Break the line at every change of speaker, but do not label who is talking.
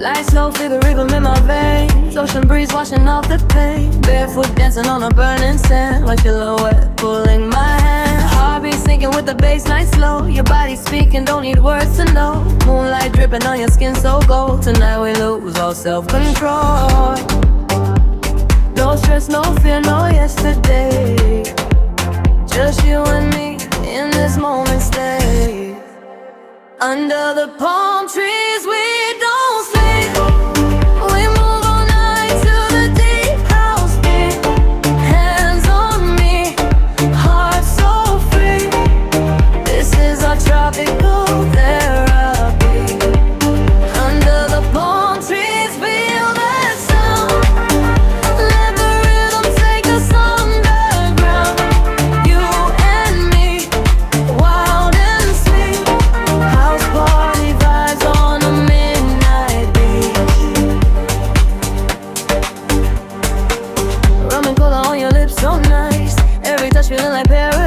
Light slow, figure rhythm in my veins. Ocean breeze washing off the pain. Barefoot dancing on a burning sand. While silhouette pulling my hand. Heartbeat sinking with the bass nice slow. Your body speaking, don't need words to know. Moonlight dripping on your skin so gold. Tonight we lose all self-control. No stress, no fear, no yesterday. Just you and me in this moment stay. Under the palm trees we don't sleep. We move all night to the deep house beat. Hands on me, heart so free. This is our tropical therapy. Under the palm trees feel that sound. Let the rhythm take us underground. You and me, wild and sweet. House party vibes on a midnight beach. Rum and cola on your lips so nice. Every touch feeling like paradise.